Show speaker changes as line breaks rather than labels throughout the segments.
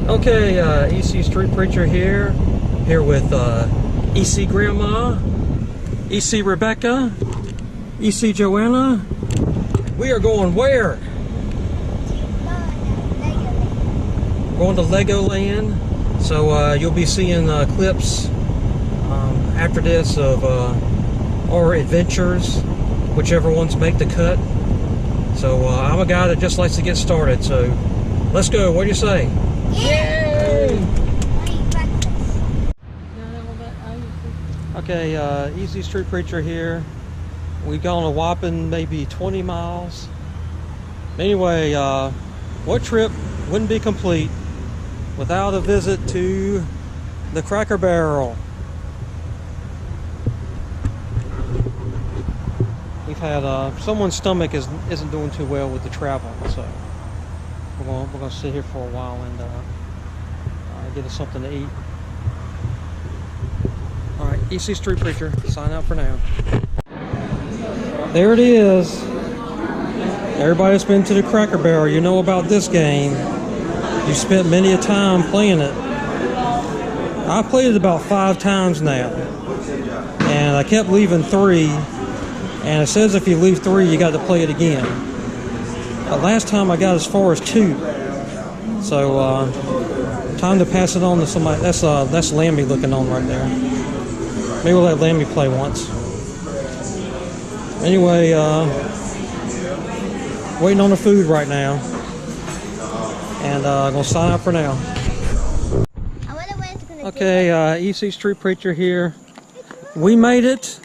Okay, EC Street Preacher here with EC Grandma, EC Rebecca, EC Joanna. We are going where? Going to Legoland. So you'll be seeing clips after this of our adventures, whichever ones make the cut. So I'm a guy that just likes to get started, so let's go. What do you say? Yay! Okay, EC Street Preacher here. We've gone a whopping maybe 20 miles. Anyway, what trip wouldn't be complete without a visit to the Cracker Barrel? We've had someone's stomach isn't doing too well with the travel, so we're gonna sit here for a while and get us something to eat. All right, EC Street Preacher, sign out for now. There it is. Everybody that's been to the Cracker Barrel, you know about this game. You spent many a time playing it. I've played it about 5 times now, and I kept leaving 3. And it says if you leave 3, you got to play it again. Last time I got as far as 2. So time to pass it on to somebody. That's Lamby looking on right there. Maybe we'll let Lamby play once. Anyway, waiting on the food right now. And I'm going to sign up for now. Okay, EC Street Preacher here. We made it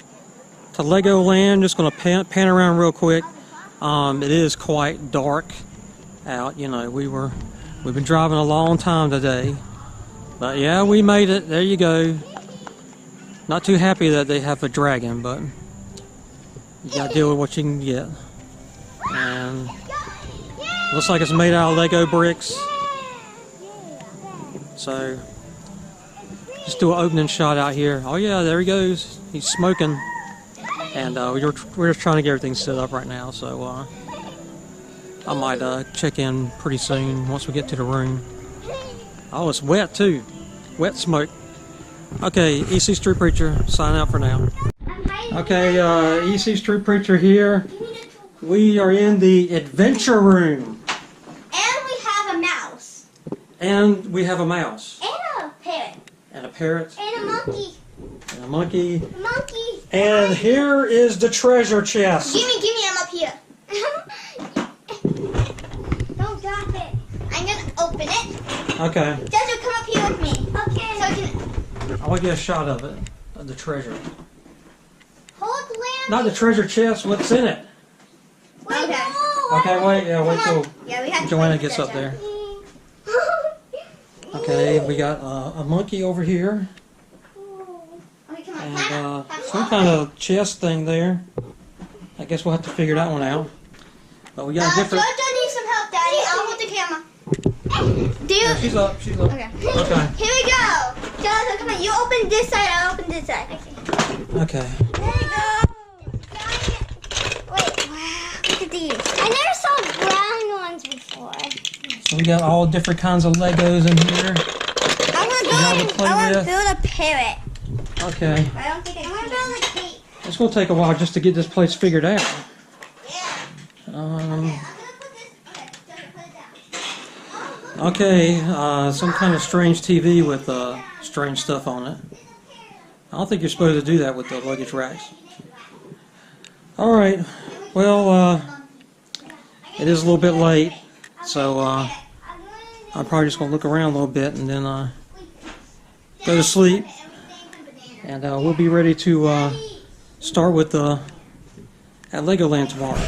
to Legoland. Just going to pan around real quick. It is quite dark out. You know, we've been driving a long time today, but yeah, we made it. There you go. Not too happy that they have a dragon, but you gotta deal with what you can get. And looks like it's made out of Lego bricks. So just do an opening shot out here. Oh yeah, there he goes. He's smoking. And we're just trying to get everything set up right now, so I might check in pretty soon once we get to the room. Oh, it's wet too. Wet smoke. Okay, EC Street Preacher, sign out for now. Okay, EC Street Preacher here. We are in the adventure room.
And we have a mouse.
And we have a mouse.
And a parrot.
And a parrot.
And a monkey.
And a monkey.
A monkey.
And here is the treasure chest.
Gimme, I'm up here. Don't drop it. I'm gonna open it.
Okay.
Desert, come up here with me. Okay. So I can...
I want to get a shot of it, of the treasure.
Hold Lamb.
Not the treasure chest, what's in it?
Wait, okay.
Okay, wait, yeah, wait till
we
Joanna gets up there. Okay, we got a monkey over here.
Okay, come on.
And some kind of chest thing there. I guess we'll have to figure that one out. But we got different...
Georgia needs some help, Daddy. I'll hold the camera.
Yeah, she's up.
Okay.
Okay.
Here we go. Georgia, come on. You open this side, I'll open this side.
Okay.
There you go. Wait, wow. Look at these. I never saw brown ones before.
So we got all different kinds of Legos in here.
I want to build a parrot.
Okay.
I don't think I want to build a cake.
It's going to take a while just to get this place figured out.
Yeah.
Okay, some kind of strange TV with strange stuff on it. I don't think you're supposed to do that with the luggage racks. Alright, well, it is a little bit late, so I'm probably just going to look around a little bit and then go to sleep. And we'll be ready to start with at Legoland tomorrow.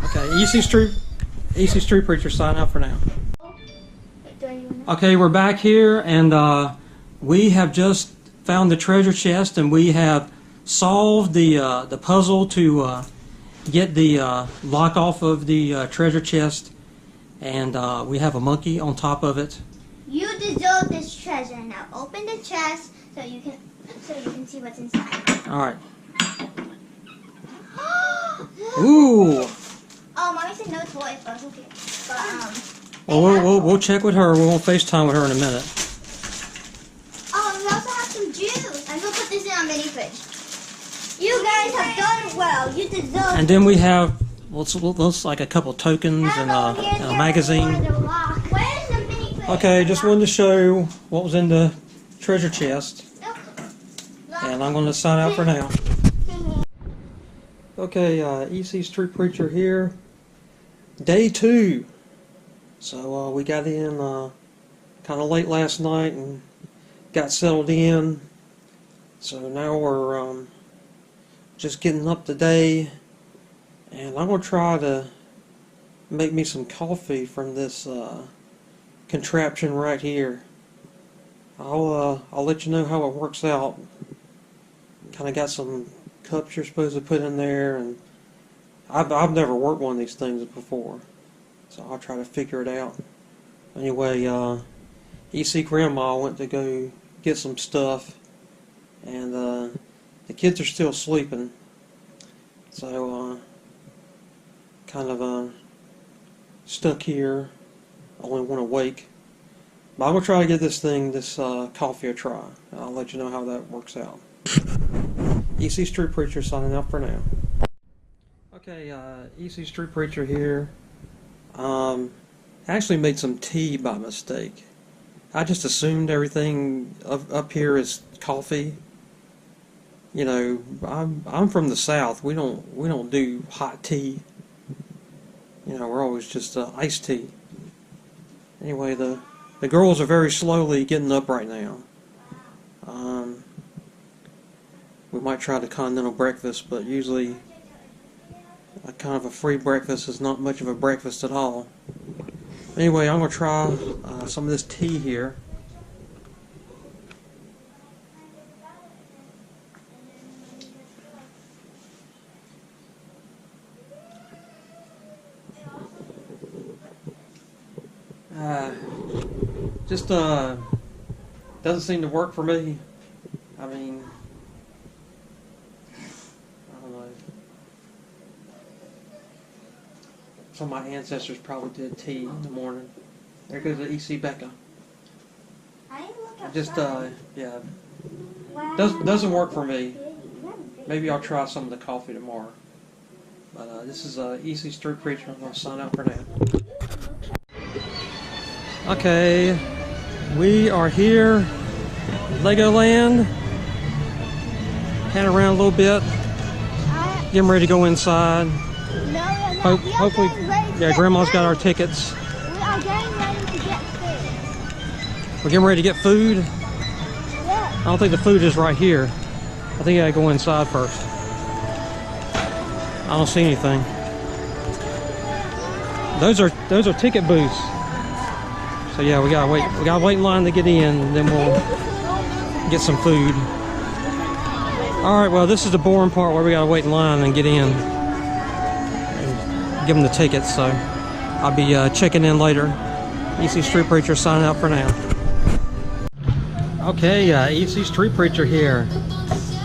Okay, EC Street Preacher, sign out for now. Okay, we're back here, and we have just found the treasure chest, and we have solved the puzzle to get the lock off of the treasure chest, and we have a monkey on top of it.
You deserve this treasure. Now open the chest so you can see what's inside.
All right. Ooh.
Oh, Mommy said no toys, but okay. But
Well, we'll check with her. We'll FaceTime with her in a minute.
Oh, we also have some juice. I'm gonna put this in our mini fridge. You guys have done it well. You deserve.
And then we have looks like a couple tokens and a magazine.
Where's the mini fridge?
Okay, just wanted to show what was in the treasure chest. And I'm going to sign out for now. Okay, EC Street Preacher here. Day 2. So we got in kind of late last night and got settled in. So now we're just getting up today. And I'm going to try to make me some coffee from this contraption right here. I'll let you know how it works out. Kind of got some cups you're supposed to put in there, and I've never worked one of these things before, so I'll try to figure it out. Anyway, EC Grandma went to go get some stuff, and the kids are still sleeping, so kind of stuck here. Only one awake. But I'm going to try to give this coffee a try. I'll let you know how that works out. EC Street Preacher signing out for now. Okay, EC Street Preacher here. Actually made some tea by mistake. I just assumed everything up here is coffee. You know, I'm from the South. We don't do hot tea. You know, we're always just iced tea. Anyway, the girls are very slowly getting up right now. We might try the continental breakfast, but usually kind of a free breakfast is not much of a breakfast at all. Anyway, I'm going to try some of this tea here. Just doesn't seem to work for me. I mean, I don't know. Some of my ancestors probably did tea in the morning. There goes the EC Becca. Just yeah, doesn't work for me. Maybe I'll try some of the coffee tomorrow. But this is EC Street Preacher. I'm going to sign out for now. Okay, we are here, Legoland, heading around a little bit, getting ready to go inside. Hopefully, yeah, Grandma's got our tickets.
We are getting ready to get food.
We're getting ready to get food?
Yeah.
I don't think the food is right here. I think I gotta go inside first. I don't see anything. Those are ticket booths. So yeah, we gotta wait in line to get in, and then we'll get some food. Alright, well, this is the boring part where we gotta wait in line and get in and give them the tickets, so I'll be checking in later. EC Street Preacher signing out for now. Okay, EC Street Preacher here.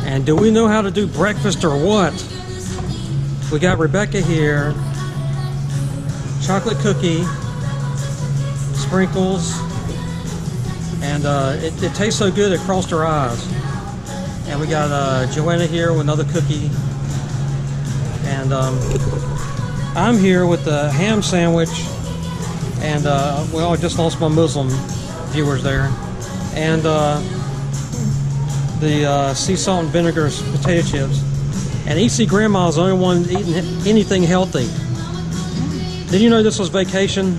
And do we know how to do breakfast or what? We got Rebecca here. Chocolate cookie. Sprinkles, and it tastes so good it crossed our eyes. And we got Joanna here with another cookie, and I'm here with the ham sandwich, and well, I just lost my Muslim viewers there, and the sea salt and vinegar potato chips. And EC Grandma's the only one eating anything healthy. Did you know this was vacation?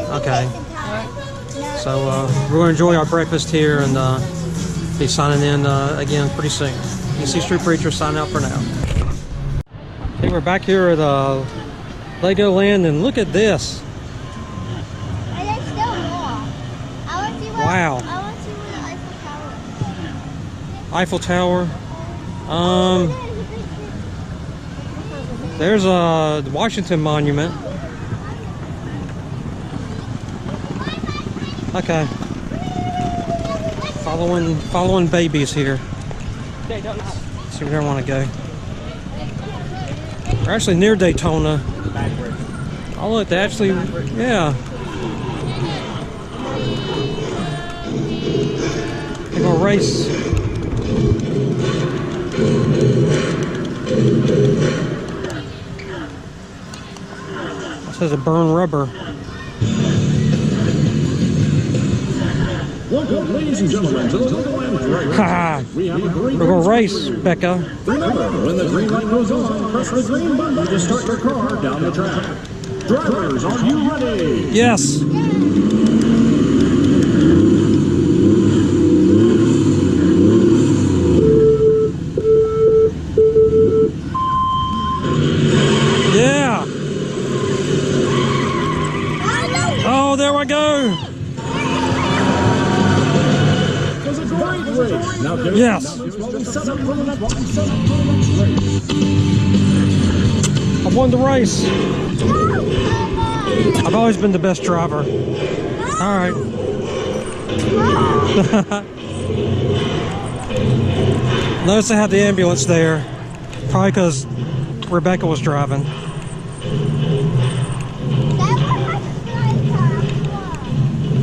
Okay, so we're going to enjoy our breakfast here and be signing in again pretty soon. EC Street Preacher signing out for now. Okay, we're back here at Legoland, and look at this.
And there's still more. I want to see what,
Wow.
I want to see what the Eiffel Tower is.
Eiffel Tower. There's the Washington Monument. Okay. Following babies here. See where I want to go. We're actually near Daytona. Oh look, they actually, yeah. They're gonna race. It says a burn rubber.
Welcome, ladies and gentlemen, to the Legoland race.
Ha!
We have a green
We're gonna race, Becca.
Remember, when the green light goes on, press the green button to start your car down the track. Drivers, are you ready?
Yes. Yeah. Oh, there we go.
It was a great race. Now,
Yes.
while we set up for the next race.
I won the race. I've always been the best driver. All right. Notice they had the ambulance there. Probably because Rebecca was driving.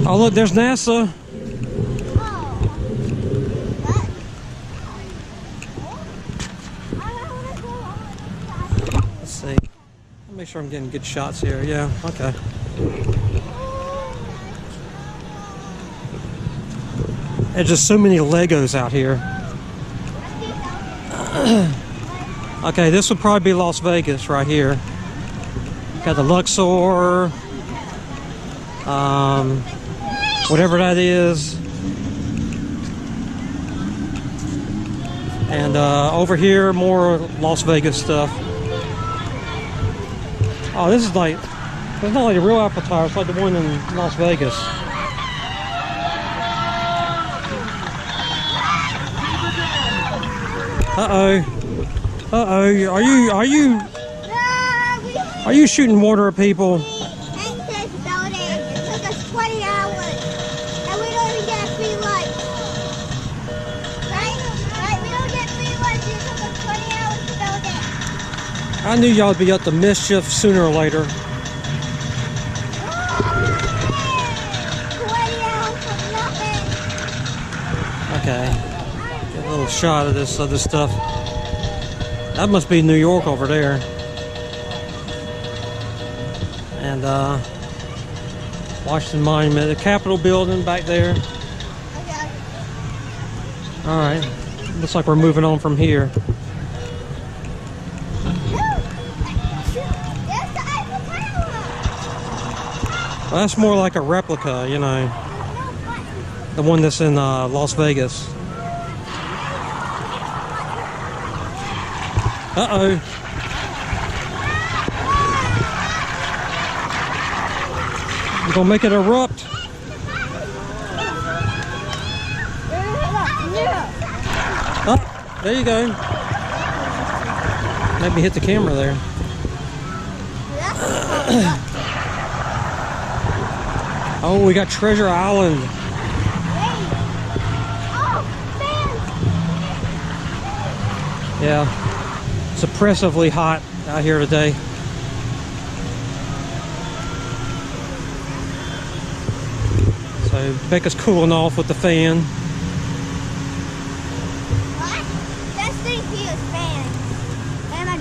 Oh, look, there's NASA. Let's see. I'll make sure I'm getting good shots here. Yeah, okay. There's just so many Legos out here. Okay, this would probably be Las Vegas right here. Got the Luxor, whatever that is. And over here, more Las Vegas stuff. Oh, this is like, it's not like a real Apple Tower, it's like the one in Las Vegas. Uh-oh. Uh-oh. Are you shooting water at people?
It took us 20 hours, and we don't even get a free lunch. Right? We don't get free lunch. It took us 20 hours to build it.
I knew y'all would be up to mischief sooner or later.
20 hours for nothing.
Okay. Get a little shot of this other stuff. That must be New York over there. And Washington Monument, the Capitol building back there.
Okay.
All right. Looks like we're moving on from here.
There's the Eiffel Tower.
Well, that's more like a replica, you know, the one that's in Las Vegas. Uh-oh. You're gonna make it erupt. Oh, there you go. Let me hit the camera there. Oh, we got Treasure Island. Yeah, it's oppressively hot out here today. So Becca's cooling off with the fan.
What? That's thing here is fan. And my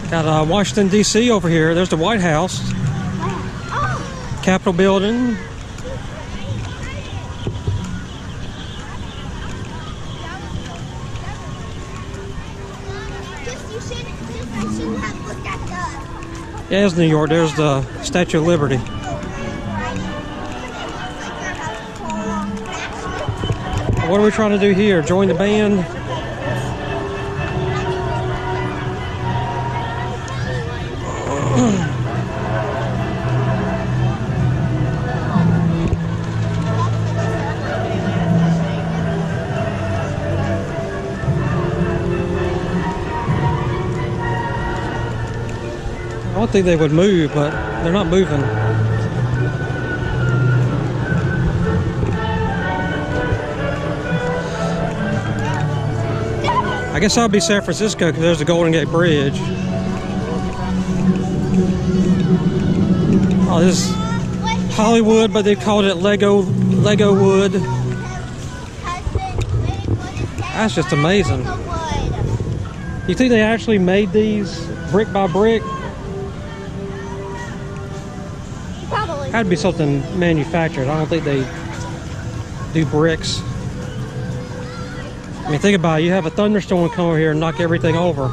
bed.
Got Washington, D.C. over here. There's the White House,
Oh!
Capitol building.
You shouldn't have looked at the...
Yeah, it's New York. There's the Statue of Liberty. What are we trying to do here? Join the band? I don't think they would move, but they're not moving. I guess I'll be San Francisco because there's the Golden Gate Bridge. Oh, this is Hollywood, but they called it Lego Wood. That's just amazing. You think they actually made these brick by brick?
Probably.
Had to be something manufactured. I don't think they do bricks. I mean, think about it. You have a thunderstorm come over here and knock everything over.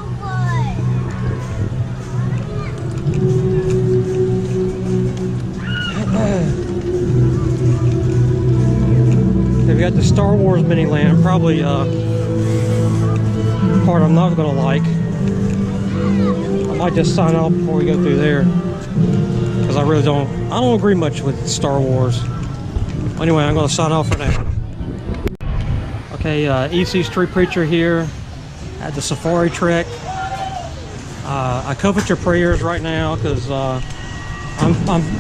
Okay, we got the Star Wars mini land. Probably part I'm not gonna like. I might just sign off before we go through there because I don't agree much with Star Wars. Anyway, I'm gonna sign off for now. Okay, EC Street Preacher here at the Safari Trek. I covet your prayers right now because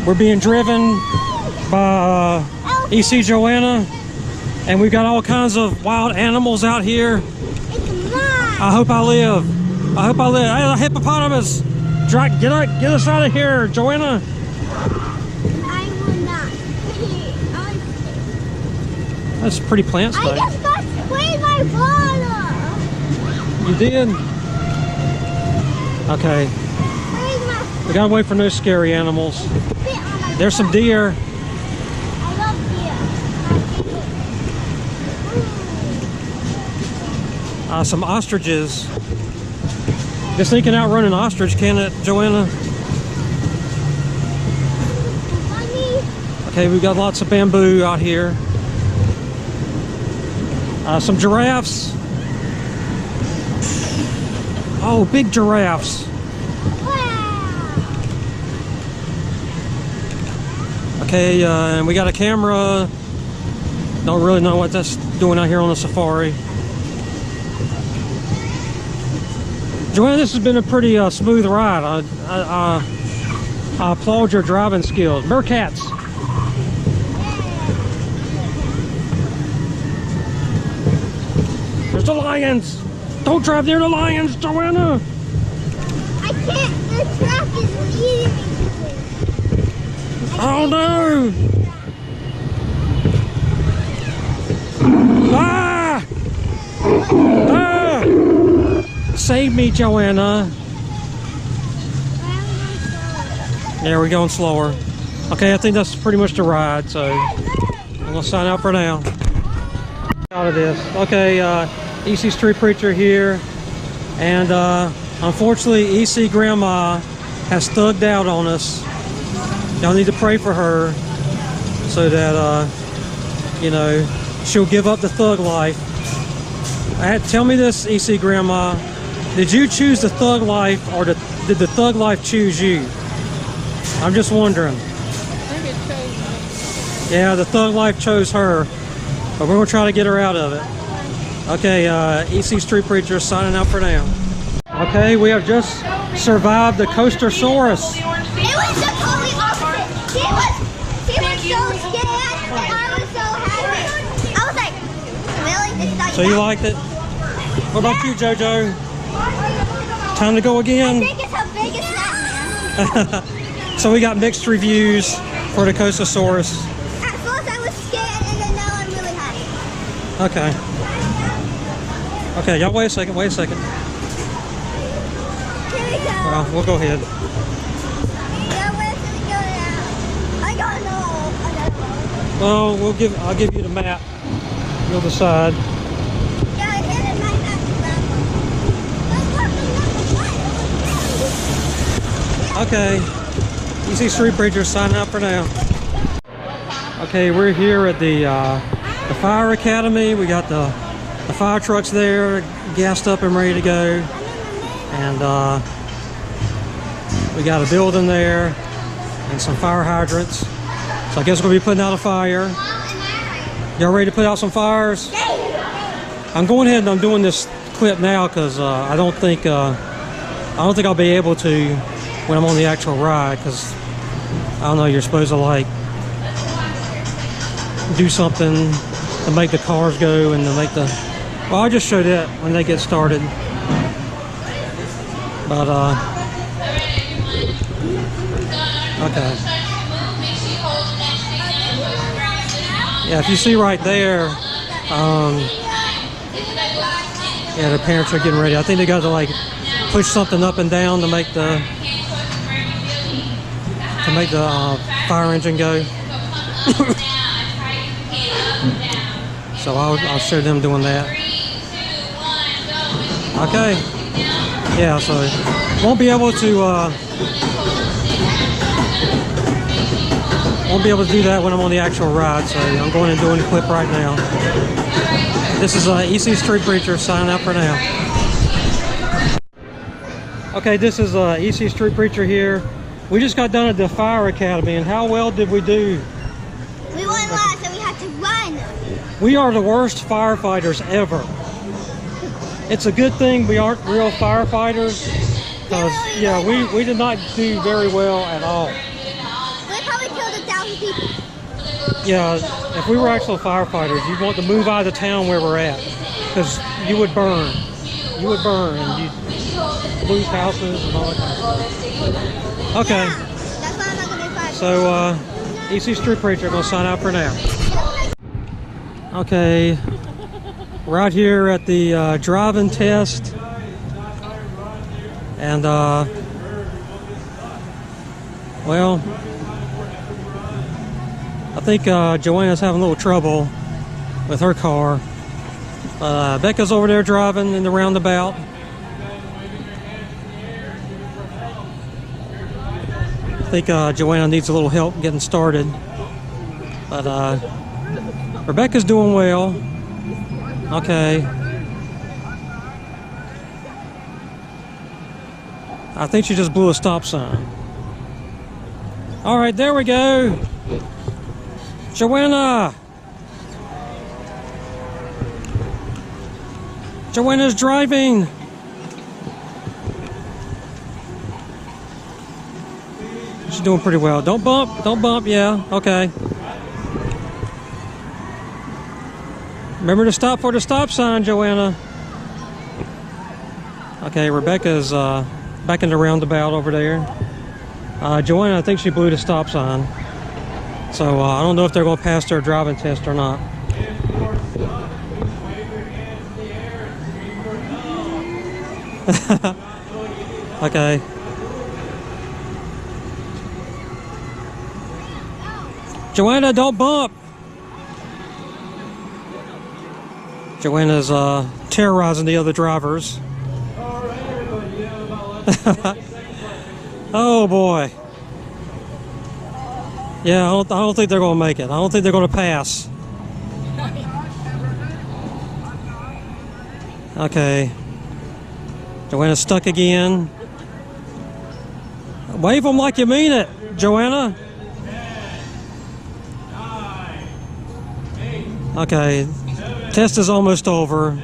we're being driven by EC Joanna, and we've got all kinds of wild animals out here. I hope I live. I hope I live. Hey, a hippopotamus! Get us out of here, Joanna.
I will not.
That's a pretty plant
I
space.
just got sprayed my bottle.
You did? Okay. We gotta wait for no scary animals. There's some deer.
I love deer.
Some ostriches. This thing can outrun an ostrich, can it, Joanna? Okay, we've got lots of bamboo out here. Some giraffes. Oh, big giraffes. Okay, and we got a camera. Don't really know what that's doing out here on the safari. Joanna, this has been a pretty smooth ride. I applaud your driving skills. Meerkats. There's the lions. Don't drive near the lions, Joanna.
I can't. The truck is leading me to it.
Oh no! Ah! Ah! Save me, Joanna. There, we're going slower. Okay, I think that's pretty much the ride, so I'm gonna sign out for now. Out of this. Okay, EC Street Preacher here, and unfortunately EC Grandma has thugged out on us. Y'all need to pray for her so that you know, she'll give up the thug life. Tell me this, EC Grandma, did you choose the thug life, or did the thug life choose you? I'm just wondering. Yeah, the thug life chose her, but we're gonna try to get her out of it. Okay, EC Street Preacher signing out for now. Okay, we have just survived the Coastersaurus.
It was the totally opposite. She was so scared, and I was so happy. I was like, really? This is like
So you liked it? What about you, JoJo? Time to go
I
again?
think it's her biggest nightmare.
So we got mixed reviews for the Coastersaurus.
At first I was scared, and then now I'm really happy.
Okay. Okay, y'all wait a second, Here
we go.
Well, we'll go ahead.
Yeah, where should we go now? I don't know.
Well, I'll give you the map. You'll decide.
Yeah, it is my map.
Okay. EC Street Preacher signing out for now. Okay, we're here at the Fire Academy. We got the fire trucks there, gassed up and ready to go. And we got a building there and some fire hydrants. So I guess we're gonna be putting out a fire. Y'all ready to put out some fires? I'm going ahead and I'm doing this clip now because I don't think I'll be able to when I'm on the actual ride, because I don't know, you're supposed to like do something to make the cars go and to make the Well, I'll just show that when they get started. But, okay. Yeah, if you see right there, yeah, the parents are getting ready. I think they got to like push something up and down to make the fire engine go. So I'll show them doing that. Okay. Yeah, so won't be able to do that when I'm on the actual ride. So I'm going and doing the clip right now. This is EC Street Preacher signing out for now. Okay, this is EC Street Preacher here. We just got done at the Fire Academy, and how well did we do?
We won last, and we had to run.
We are the worst firefighters ever. It's a good thing we aren't real firefighters, because yeah, we did not do very well at all.
We probably killed 1,000 people.
Yeah, if we were actual firefighters, you'd want to move out of the town where we're at, because you would burn. You would burn, and you'd lose houses and all that kind of stuff. Okay.
Yeah, that's why I'm not gonna be fired.
So, EC Street Preacher, gonna sign out for now. Okay, we're out here at the driving test, and well, I think Joanna's having a little trouble with her car. Becca's over there driving in the roundabout. I think Joanna needs a little help getting started, but Rebecca's doing well. Okay. I think she just blew a stop sign. All right, there we go. Joanna! Joanna's driving! She's doing pretty well. Don't bump, yeah, okay. Remember to stop for the stop sign, Joanna. Okay, Rebecca's back in the roundabout over there. Joanna, I think she blew the stop sign. So I don't know if they're going to pass their driving test or not. Okay. Joanna, don't bump. Joanna's terrorizing the other drivers. Oh boy. Yeah, I don't think they're going to make it. I don't think they're going to pass. Okay. Joanna's stuck again. Wave them like you mean it, Joanna. Okay. Test is almost over.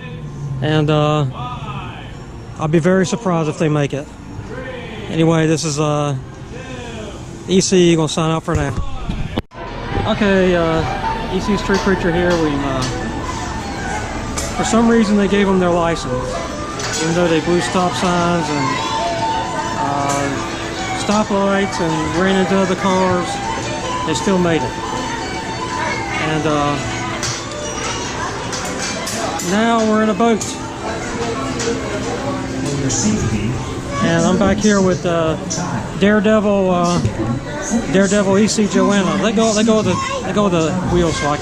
And I'll be very surprised if they make it. Anyway, this is EC, gonna sign out for now. Okay, EC Street Preacher here. For some reason they gave them their license, even though they blew stop signs and stoplights and ran into other cars. They still made it. And now we're in a boat. And I'm back here with Daredevil EC Joanna. Let go of the wheels so I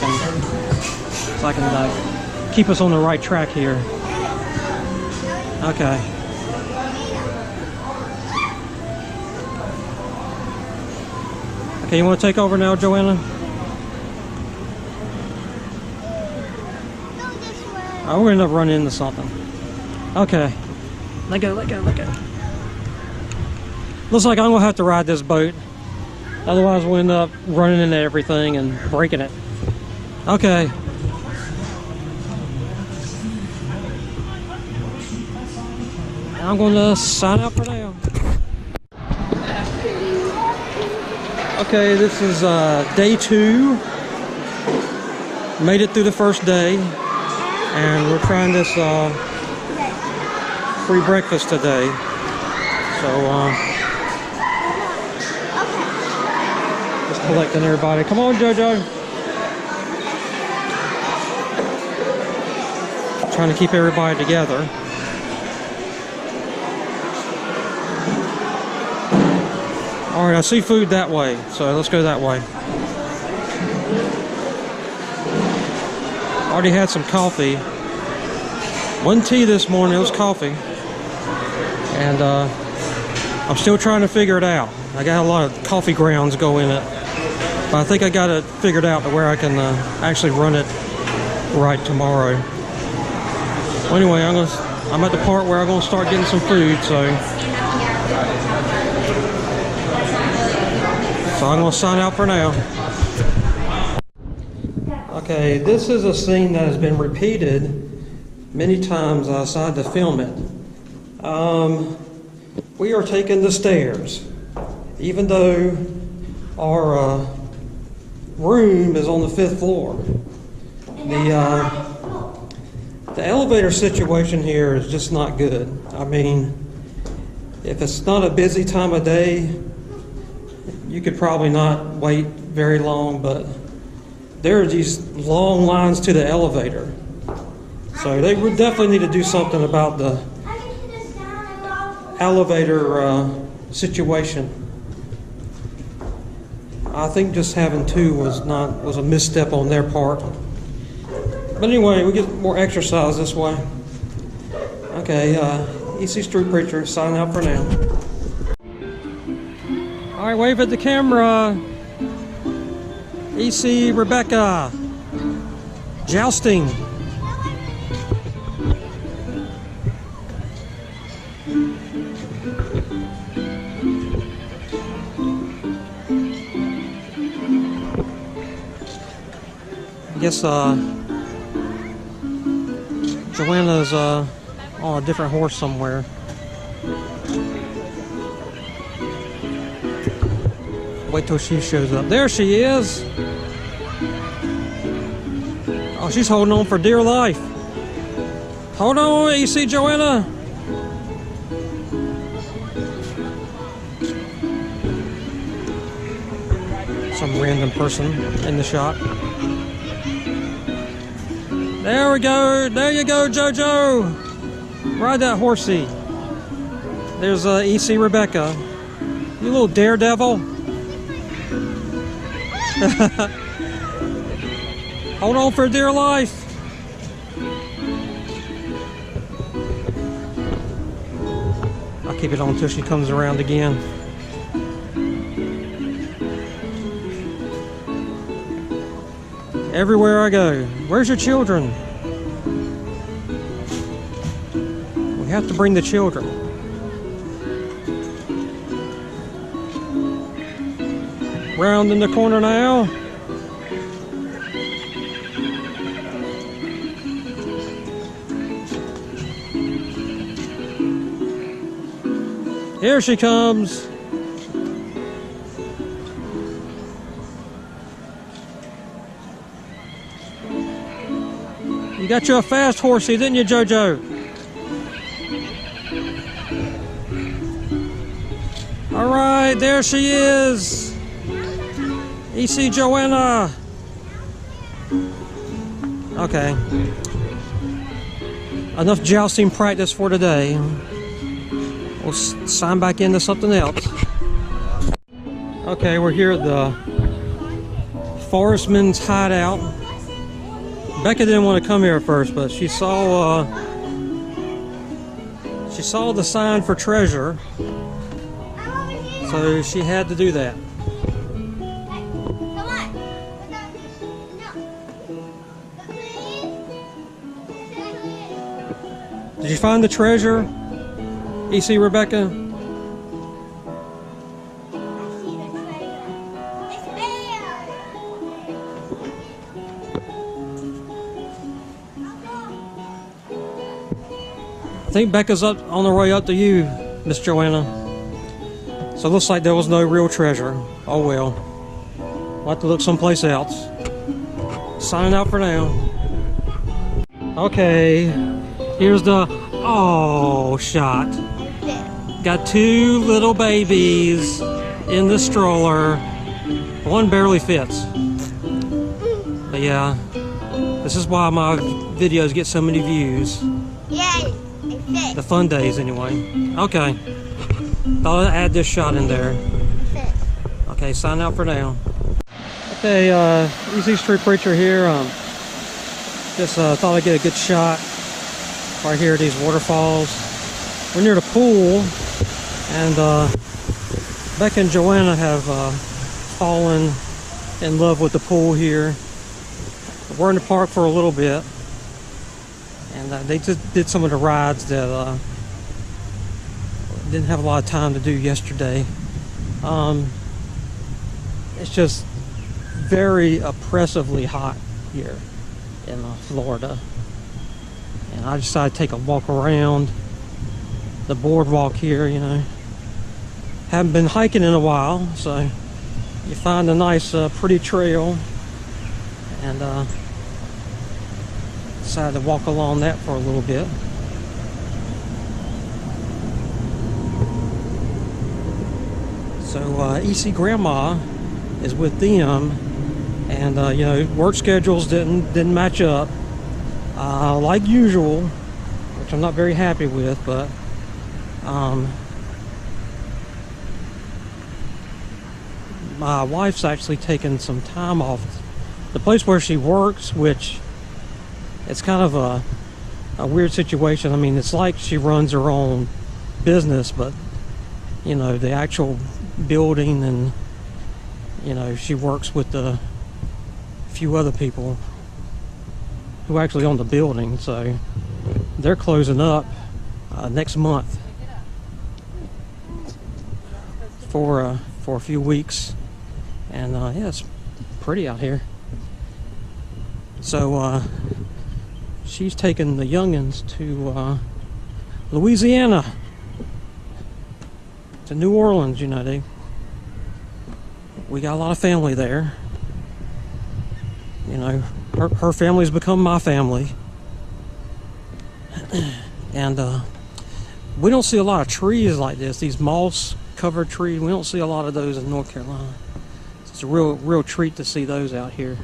can keep us on the right track here. Okay. Okay, you want to take over now, Joanna? Oh, we're gonna end up running into something. Okay. Let go. Looks like I'm gonna have to ride this boat. Otherwise we'll end up running into everything and breaking it. Okay. I'm gonna sign out for now. Okay, this is day 2. Made it through the first day. and we're trying this free breakfast today. So just collecting everybody. Come on, JoJo. Trying to keep everybody together. All right, I see food that way, so let's go that way. Already had some coffee. One tea this morning, it was coffee. And I'm still trying to figure it out. I got a lot of coffee grounds go in it. But I think I got it figured out to where I can actually run it right tomorrow. Well, anyway, I'm at the part where I'm going to start getting some food, so I'm going to sign out for now. Okay, this is a scene that has been repeated many times. I decided to film it. We are taking the stairs, even though our room is on the 5th floor. The elevator situation here is just not good. I mean, if it's not a busy time of day, you could probably not wait very long, but there are these long lines to the elevator. So they would definitely need to do something about the elevator situation. I think just having two was a misstep on their part. But anyway, we get more exercise this way. Okay, EC Street Preacher signing out for now. All right, wave at the camera. EC Rebecca. Jousting. I guess Joanna's on a different horse somewhere. Wait till she shows up. There she is. Oh, she's holding on for dear life. Hold on, EC Joanna. Some random person in the shot. There we go. There you go, JoJo. Ride that horsey. There's EC Rebecca. You little daredevil. Hold on for dear life. I'll keep it on until she comes around again. Everywhere I go. Where's your children? We have to bring the children. Round in the corner now. Here she comes. You got you a fast horsey, didn't you, JoJo? All right, there she is. EC Joanna. Okay. Enough jousting practice for today. We'll sign back into something else. Okay, we're here at the Forestman's Hideout. Becca didn't want to come here at first, but she saw the sign for treasure, so she had to do that. Did you find the treasure, EC Rebecca? I think Becca's up on her way up to you, Miss Joanna. So it looks like there was no real treasure. Oh well. We'll have to look someplace else. Signing out for now. Okay, here's the shot. Got two little babies in the stroller. One barely fits. But yeah, this is why my videos get so many views.
Yeah, it fits.
The fun days, anyway. Okay. Thought I'd add this shot in there. Okay, sign out for now. Okay, Easy Street Preacher here. Just thought I'd get a good shot right here at these waterfalls. We're near the pool, and Becca and Joanna have fallen in love with the pool here. We're in the park for a little bit, and they just did some of the rides that didn't have a lot of time to do yesterday. It's just very oppressively hot here in Florida, and I decided to take a walk around the boardwalk here. You know, haven't been hiking in a while, so you find a nice pretty trail, and decided to walk along that for a little bit. So EC Grandma is with them, and you know, work schedules didn't match up like usual, which I'm not very happy with, but my wife's actually taken some time off the place where she works, which it's kind of a weird situation. I mean, it's like she runs her own business, but you know, the actual building, and you know, she works with a few other people who actually own the building, so they're closing up next month for a few weeks, and yeah, it's pretty out here. So she's taking the youngins to Louisiana, to New Orleans. You know, we got a lot of family there. You know, her family's become my family, and we don't see a lot of trees like this. These moss-covered trees, we don't see a lot of those in North Carolina. It's a real treat to see those out here,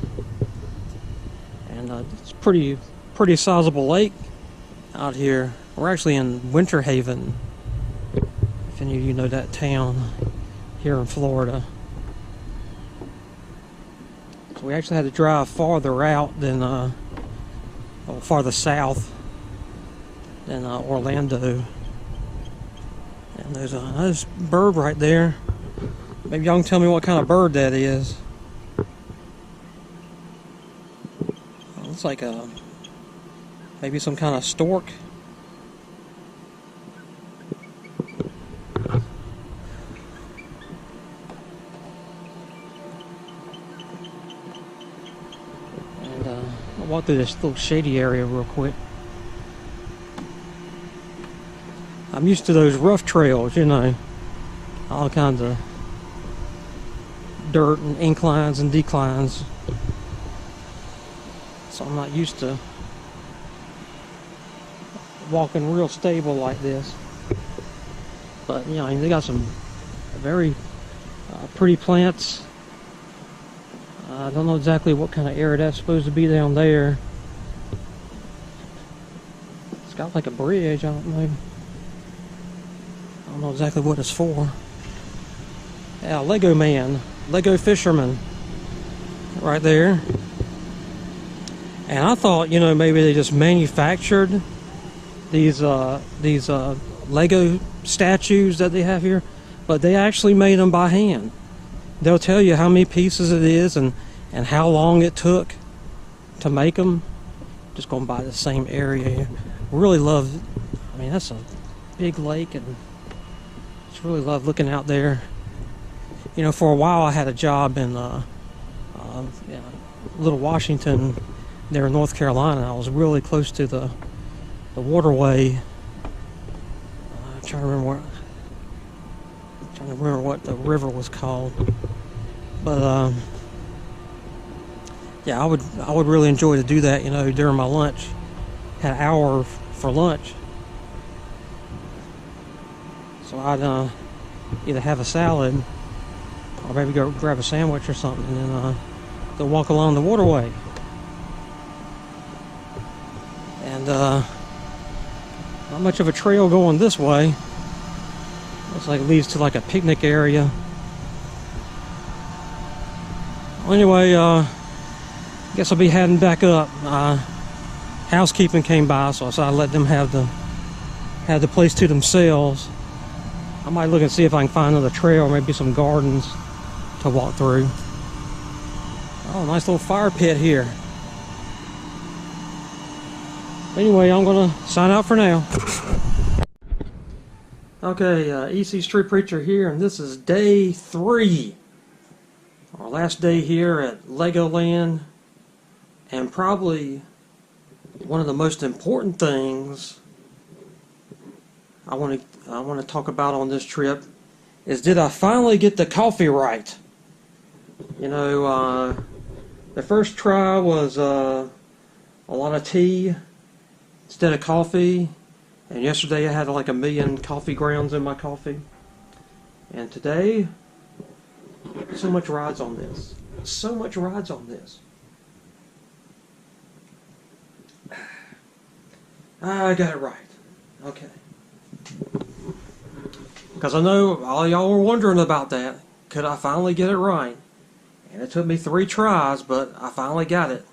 and it's pretty sizable lake out here. We're actually in Winter Haven, if any of you know that town here in Florida. So we actually had to drive farther out than farther south than Orlando. And there's a nice bird right there. Maybe y'all can tell me what kind of bird that is. Looks like maybe some kind of stork. And I'll walk through this little shady area real quick. I'm used to those rough trails, you know, all kinds of dirt and inclines and declines. So I'm not used to walking real stable like this. But you know, they got some very pretty plants. I don't know exactly what kind of area that's supposed to be down there. It's got like a bridge. I don't know exactly what it's for. Yeah, Lego man, Lego fisherman, right there. And I thought, you know, maybe they just manufactured these Lego statues that they have here, but they actually made them by hand. They'll tell you how many pieces it is and how long it took to make them. Just going by the same area here. Really love, I mean, that's a big lake, and just really love looking out there. You know, for a while I had a job in Little Washington there in North Carolina. I was really close to the waterway. I'm trying to remember what the river was called. But yeah, I would really enjoy to do that, you know, during my lunch. had an hour for lunch. So I'd either have a salad or maybe go grab a sandwich or something and then go walk along the waterway. And not much of a trail going this way. Looks like it leads to like a picnic area. Well, anyway, guess I'll be heading back up. Housekeeping came by, so I decided I'd let them have the place to themselves. I might look and see if I can find another trail, maybe some gardens to walk through. Oh, nice little fire pit here. Anyway, I'm gonna sign out for now. Okay, EC Street Preacher here, and this is day 3. Our last day here at Legoland, and probably one of the most important things I want to talk about on this trip is, did I finally get the coffee right? You know, the first try was a lot of tea instead of coffee, and yesterday I had like 1 million coffee grounds in my coffee, and today so much rides on this. So much rides on this. I got it right. Okay. Because I know all y'all were wondering about that. Could I finally get it right? And it took me 3 tries, but I finally got it.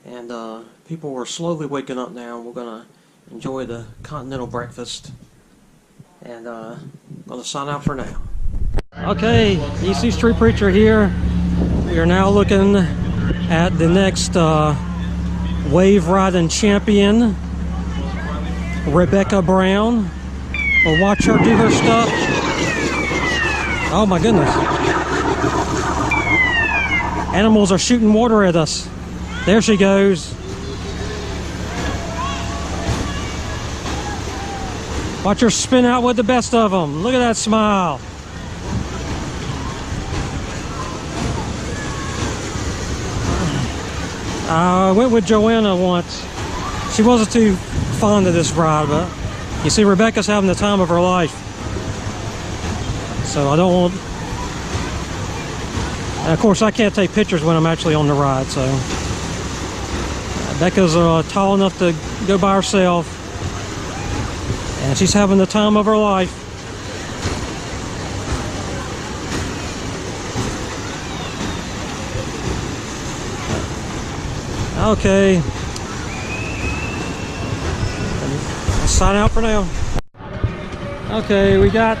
And people are slowly waking up now. We're going to enjoy the continental breakfast. And I'm going to sign out for now. Okay, EC Street Preacher here. We are now looking at the next wave riding champion, Rebecca Brown. We'll watch her do her stuff. Oh my goodness. Animals are shooting water at us. There she goes. Watch her spin out with the best of them. Look at that smile. I went with Joanna once. She wasn't too fond of this ride, but you see, Rebecca's having the time of her life. So I don't want... And of course, I can't take pictures when I'm actually on the ride, so... Rebecca's tall enough to go by herself. And she's having the time of her life. Okay. Let's sign out for now. Okay, we got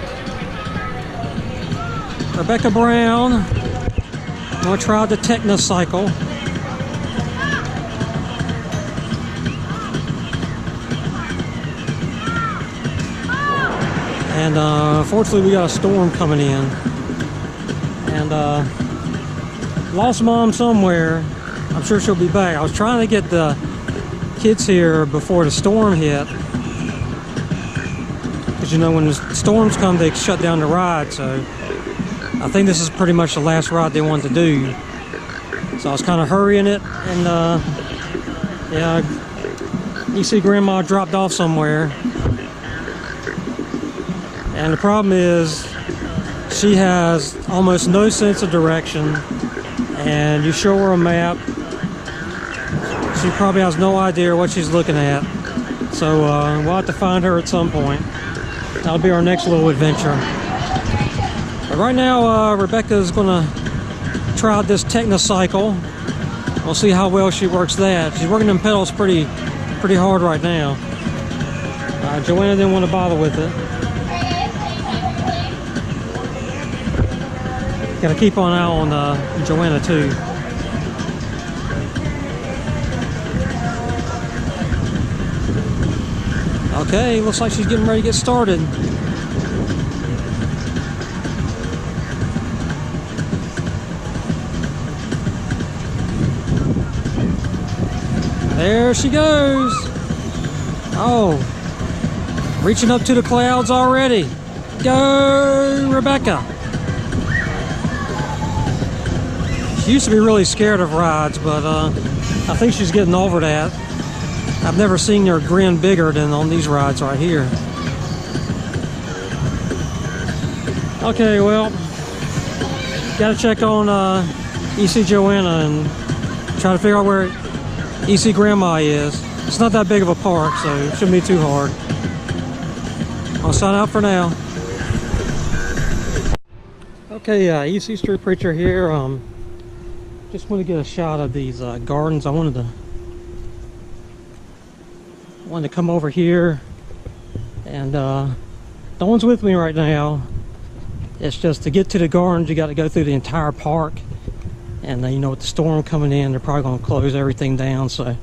Rebecca Brown. I'm going to try the Technocycle. And unfortunately we got a storm coming in. And lost Mom somewhere. I'm sure she'll be back. I was trying to get the kids here before the storm hit. Because you know, when the storms come, they shut down the ride. So I think this is pretty much the last ride they wanted to do. So I was kind of hurrying it. And yeah, you see Grandma dropped off somewhere. And the problem is, she has almost no sense of direction. And you show her a map, she probably has no idea what she's looking at. So we'll have to find her at some point. That'll be our next little adventure. But right now, Rebecca's gonna try out this Technocycle. We'll see how well she works that. She's working them pedals pretty hard right now. Joanna didn't want to bother with it. Gotta keep an eye on Joanna too. Okay, looks like she's getting ready to get started. There she goes. Oh, reaching up to the clouds already. Go, Rebecca. She used to be really scared of rides, but I think she's getting over that. I've never seen their grin bigger than on these rides right here. Okay, well, gotta check on EC Joanna and try to figure out where EC Grandma is. It's not that big of a park, so it shouldn't be too hard. I'll sign out for now. Okay, EC Street Preacher here. Just want to get a shot of these gardens. I wanted to come over here, and no one's with me right now. It's just to get to the gardens, you got to go through the entire park, and you know, with the storm coming in, they're probably going to close everything down. So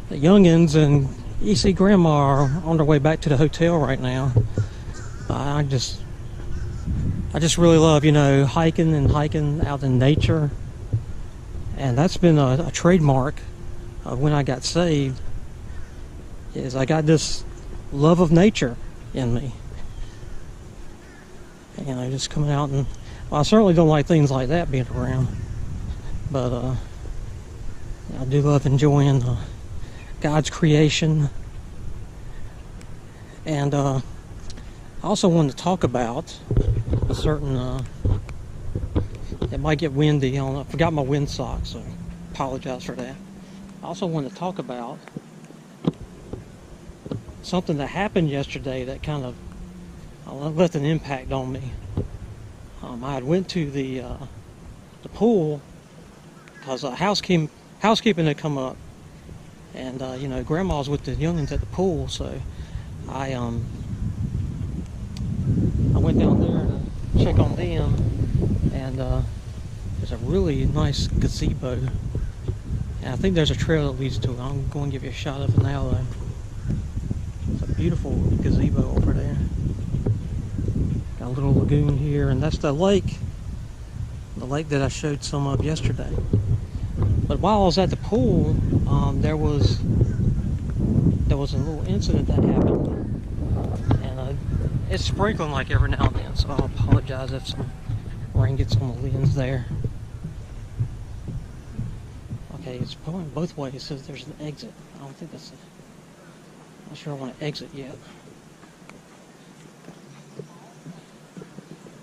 the youngins and EC Grandma are on their way back to the hotel right now. I just really love, you know, hiking out in nature, and that's been a trademark of when I got saved. Is I got this love of nature in me. You know, just coming out and, well, I certainly don't like things like that being around, but I do love enjoying God's creation. And I also wanted to talk about a certain, it might get windy. I forgot my wind socks, so apologize for that. I also wanted to talk about something that happened yesterday that kind of left an impact on me. I had went to the pool because housekeeping had come up, and you know, Grandma's with the youngins at the pool, so I went down there to check on them, and there's a really nice gazebo, and I think there's a trail that leads to it. I'm going to give you a shot of it now, though. It's a beautiful gazebo over there. Got a little lagoon here, and that's the lake that I showed some of yesterday. But while I was at the pool, there was a little incident that happened, and it's sprinkling like every now and then, so I'll apologize if some rain gets on the lens there. Okay, it's going both ways. It says there's an exit. I don't think that's not sure I want to exit yet.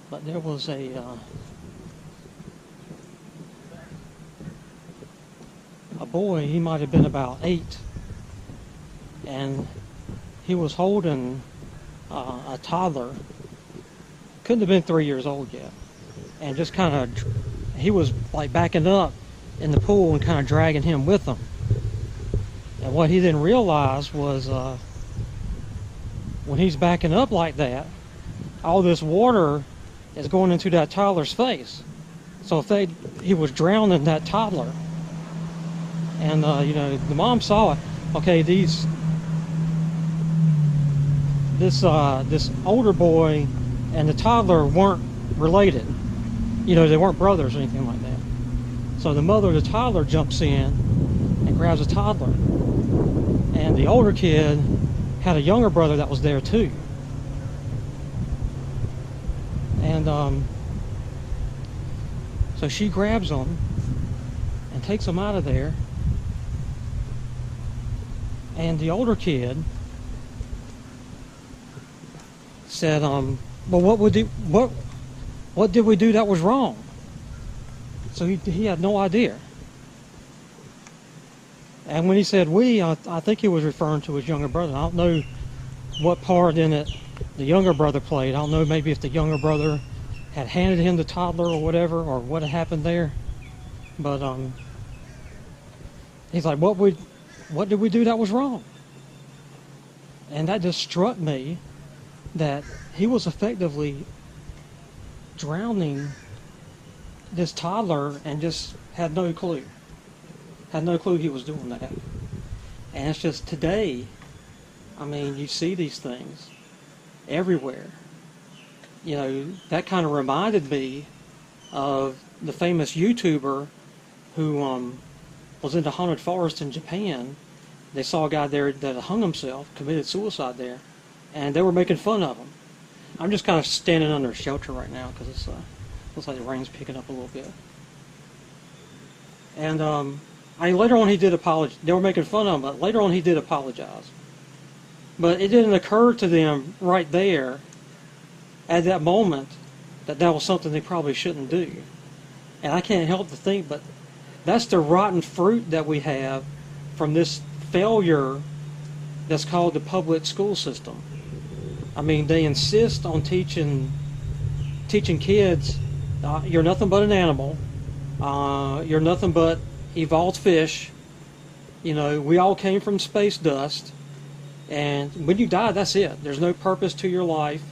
But there was a boy, he might have been about 8, and he was holding a toddler. Couldn't have been 3 years old yet, and just kind of, he was like backing up in the pool and kind of dragging him with him. And what he didn't realize was when he's backing up like that, all this water is going into that toddler's face. So if he was drowning that toddler, and you know, the mom saw it. Okay, this older boy and the toddler weren't related. You know, they weren't brothers or anything like that. So the mother of the toddler jumps in and grabs the toddler, and the older kid had a younger brother that was there too. And so she grabs him and takes him out of there. And the older kid said, "Well, what did we do that was wrong?" So he had no idea. And when he said "we," I think he was referring to his younger brother. I don't know what part in it the younger brother played. I don't know, maybe if the younger brother had handed him the toddler or whatever, or what had happened there. But he's like, what did we do that was wrong? And that just struck me that he was effectively drowning this toddler and just had no clue. Had no clue he was doing that. And it's just today, I mean, you see these things everywhere. You know, that kind of reminded me of the famous YouTuber who was in the haunted forest in Japan. They saw a guy there that hung himself, committed suicide there, and they were making fun of him. I'm just kind of standing under a shelter right now because it's looks like the rain's picking up a little bit. And I mean, later on he did apologize. They were making fun of him, but later on he did apologize. But it didn't occur to them right there at that moment that that was something they probably shouldn't do. And I can't help to think, but that's the rotten fruit that we have from this failure that's called the public school system. I mean, they insist on teaching kids, you're nothing but an animal, you're nothing but evolved fish, you know, we all came from space dust, and when you die, that's it. There's no purpose to your life.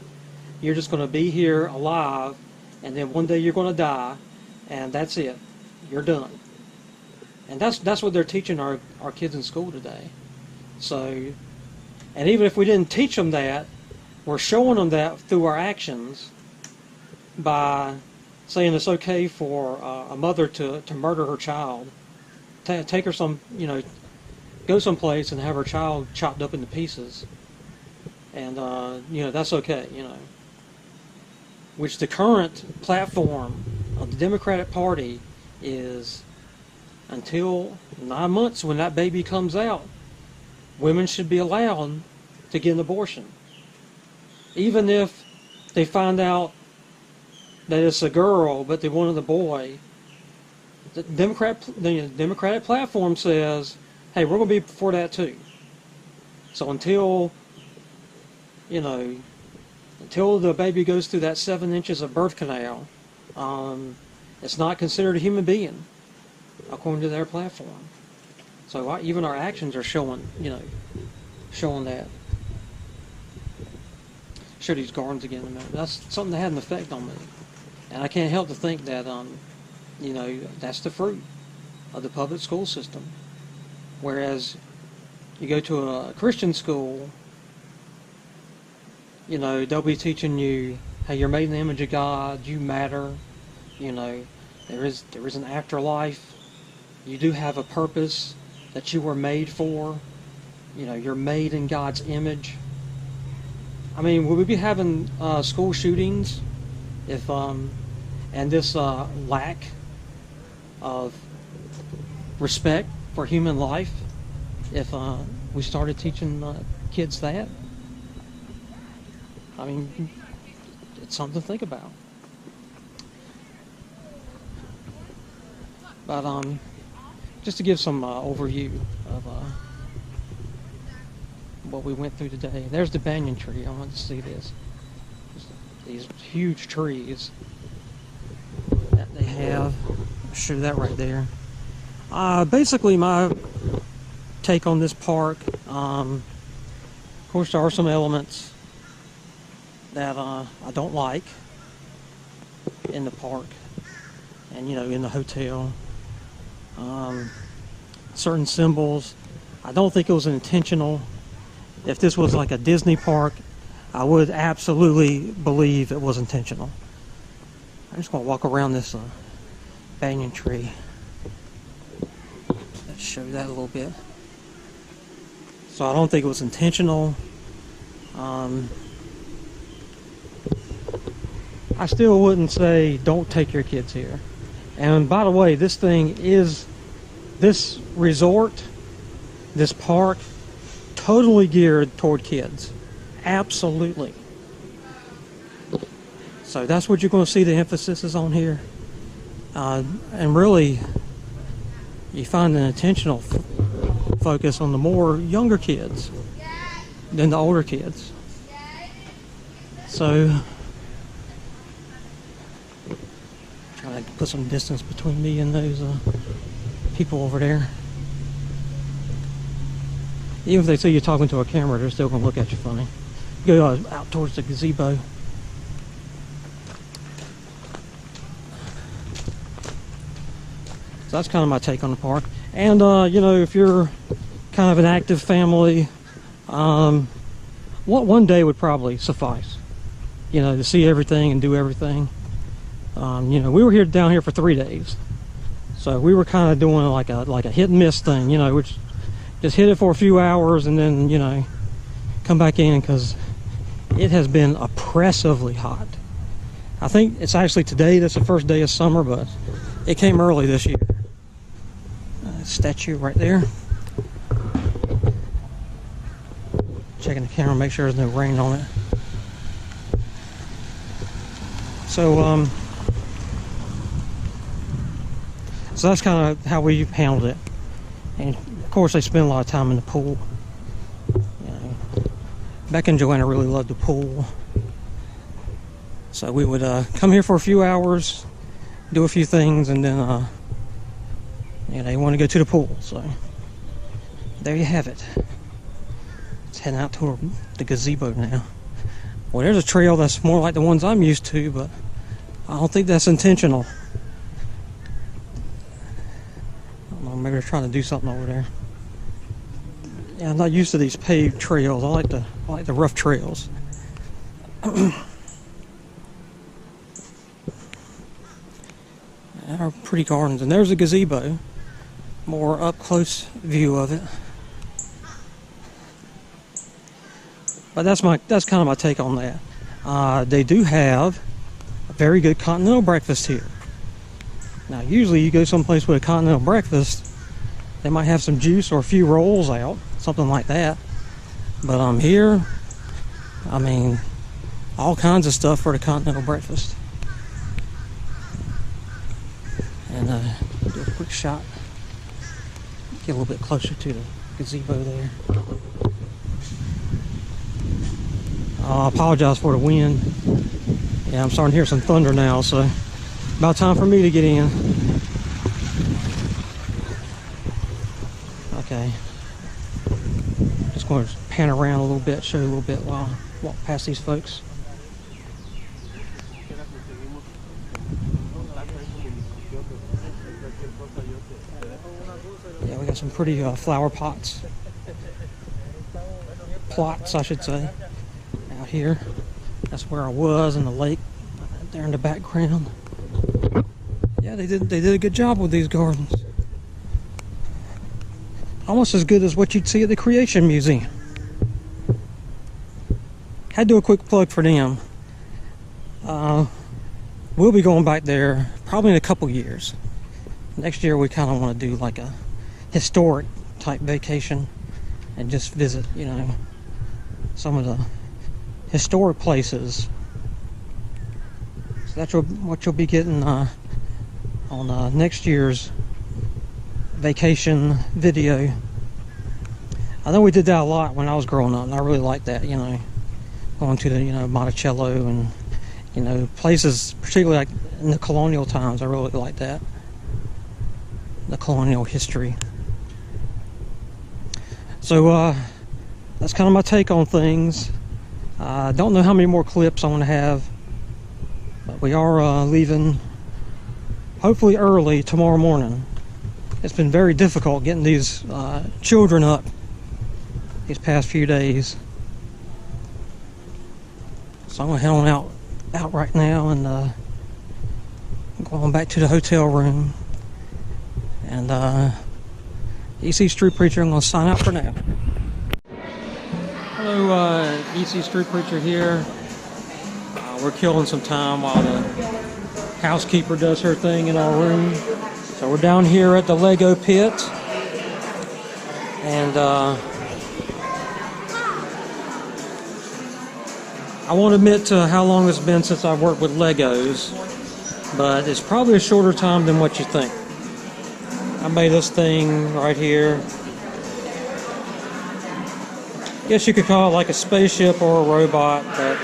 You're just going to be here alive, and then one day you're going to die, and that's it. You're done. And that's what they're teaching our kids in school today. So, and even if we didn't teach them that, we're showing them that through our actions by saying it's okay for a mother to murder her child, take her go someplace and have her child chopped up into pieces, and that's okay, which the current platform of the Democratic Party is, until 9 months when that baby comes out, women should be allowed to get an abortion. Even if they find out that it's a girl but they wanted a boy, the Democratic platform says, hey, we're going to be for that too. So until the baby goes through that 7 inches of birth canal, it's not considered a human being, according to their platform. So even our actions are showing that. Show these gardens again in a minute. That's something that had an effect on me, and I can't help to think that that's the fruit of the public school system. Whereas you go to a Christian school, they'll be teaching you, hey, you're made in the image of God, you matter, there is an afterlife, you do have a purpose that you were made for, you're made in God's image. I mean, would we be having school shootings if and this lack of respect for human life if we started teaching kids that? I mean, it's something to think about. But just to give some overview of what we went through today. There's the banyan tree. I want to see this. These huge trees that they have. I'll show that right there. Basically, my take on this park. Of course, there are some elements that I don't like in the park, and in the hotel. Certain symbols. I don't think it was intentional. If this was like a Disney park, I would absolutely believe it was intentional. I'm just going to walk around this banyan tree. Let's show that a little bit. So I don't think it was intentional. I still wouldn't say don't take your kids here. And by the way, this resort, this park, totally geared toward kids. Absolutely. So that's what you're going to see the emphasis is on here. And really, you find an intentional focus on the more younger kids than the older kids. So, trying to put some distance between me and those people over there. Even if they see you talking to a camera, they're still going to look at you funny. Go out towards the gazebo. So that's kind of my take on the park. And, if you're kind of an active family, one day would probably suffice, to see everything and do everything. We were down here for 3 days. So we were kind of doing like a hit and miss thing, which just hit it for a few hours and then, come back in, because it has been oppressively hot. I think it's actually today that's the first day of summer, but it came early this year. statue right there. Checking the camera, make sure there's no rain on it. So so that's kind of how we handled it. And of course, they spend a lot of time in the pool. You know, Beck and Joanna really loved the pool. So we would come here for a few hours, do a few things, and then they want to go to the pool. So there you have it. Let's head out toward the gazebo now. Well, there's a trail that's more like the ones I'm used to, but I don't think that's intentional. I don't know, maybe they're trying to do something over there. Yeah, I'm not used to these paved trails. I like the rough trails. Our pretty gardens, and there's a gazebo. More up close view of it. But that's kind of my take on that. They do have a very good continental breakfast here. Now, usually you go someplace with a continental breakfast, they might have some juice or a few rolls out, something like that. But here, I mean, all kinds of stuff for the continental breakfast. And do a quick shot. Get a little bit closer to the gazebo there. I apologize for the wind. Yeah, I'm starting to hear some thunder now, so about time for me to get in. Okay. Just going to pan around a little bit, show you a little bit while I walk past these folks. Yeah, we got some pretty flower pots. Plots, I should say. Out here. That's where I was in the lake there in the background. Yeah, they did a good job with these gardens. Almost as good as what you'd see at the Creation Museum. Had to do a quick plug for them. We'll be going back there probably in a couple years. Next year we kind of want to do like a historic type vacation and just visit, you know, some of the historic places. So that's what you'll be getting on next year's vacation video. I know we did that a lot when I was growing up, and I really liked that, you know, going to the, you know, Monticello and, you know, places, particularly like in the colonial times. I really like that, the colonial history. So that's kind of my take on things. I don't know how many more clips I want to have, but we are leaving hopefully early tomorrow morning. It's been very difficult getting these children up these past few days. So I'm going to head on out right now and go on back to the hotel room. And EC Street Preacher, I'm going to sign out for now. Hello, EC Street Preacher here. We're killing some time while the housekeeper does her thing in our room. So we're down here at the Lego pit. And I won't admit to how long it's been since I've worked with Legos, but it's probably a shorter time than what you think. I made this thing right here. Guess you could call it like a spaceship or a robot, but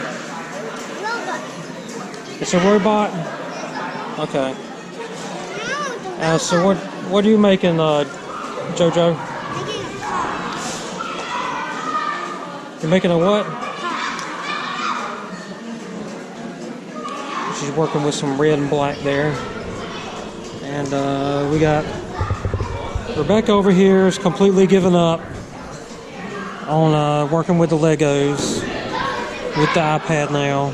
it's a robot? Okay. So what are you making, Jojo? You're making a what? She's working with some red and black there. And we got Rebecca over here is completely given up on working with the Legos with the iPad now.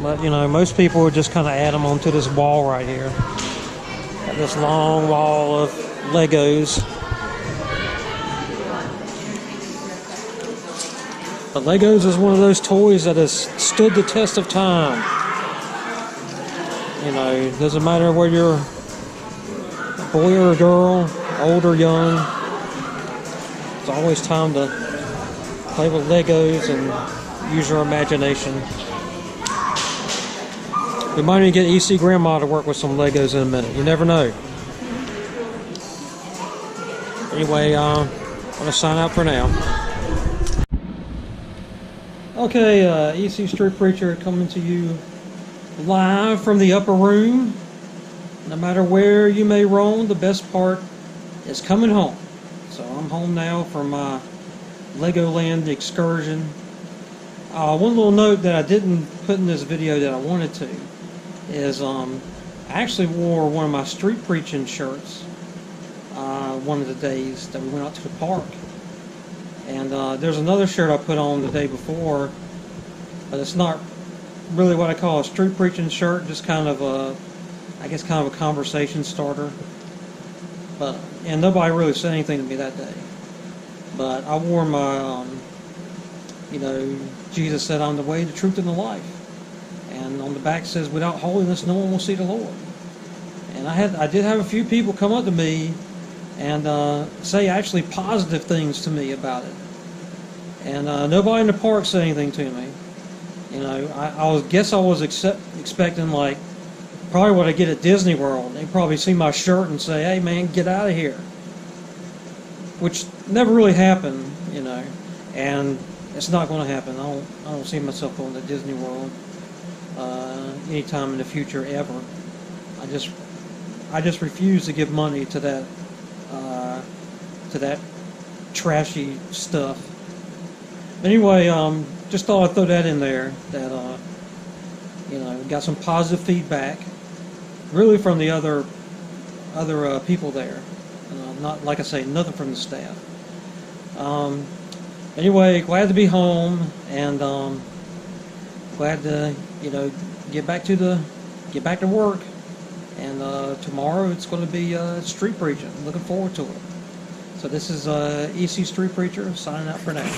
But you know, most people would just kind of add them onto this wall right here. Got this long wall of Legos. But Legos is one of those toys that has stood the test of time. You know, it doesn't matter where you're boy or a girl, old or young. It's always time to play with Legos and use your imagination. We might even get EC Grandma to work with some Legos in a minute. You never know. Anyway, I'm going to sign out for now. Okay, EC Street Preacher coming to you live from the upper room. No matter where you may roam, the best part is coming home. So I'm home now from my Legoland excursion. One little note that I didn't put in this video that I wanted to is I actually wore one of my street preaching shirts one of the days that we went out to the park. And there's another shirt I put on the day before, but it's not really what I call a street preaching shirt, just kind of a, I guess kind of a conversation starter. And nobody really said anything to me that day. But I wore my, Jesus said, "I'm the way, the truth, and the life." And on the back says, "Without holiness, no one will see the Lord." And I did have a few people come up to me and say actually positive things to me about it. And nobody in the park said anything to me. I guess I was expecting like probably what I get at Disney World. They probably see my shirt and say, "Hey man, get out of here," which never really happened, and it's not going to happen. I don't see myself going to Disney World anytime in the future ever. I just refuse to give money to that trashy stuff. Anyway, just thought I'd throw that in there. That got some positive feedback, really from the other people there. Not like I say, nothing from the staff. Anyway, glad to be home and glad to get back to work. And tomorrow it's going to be street preaching. Looking forward to it. So this is EC Street Preacher signing out for now.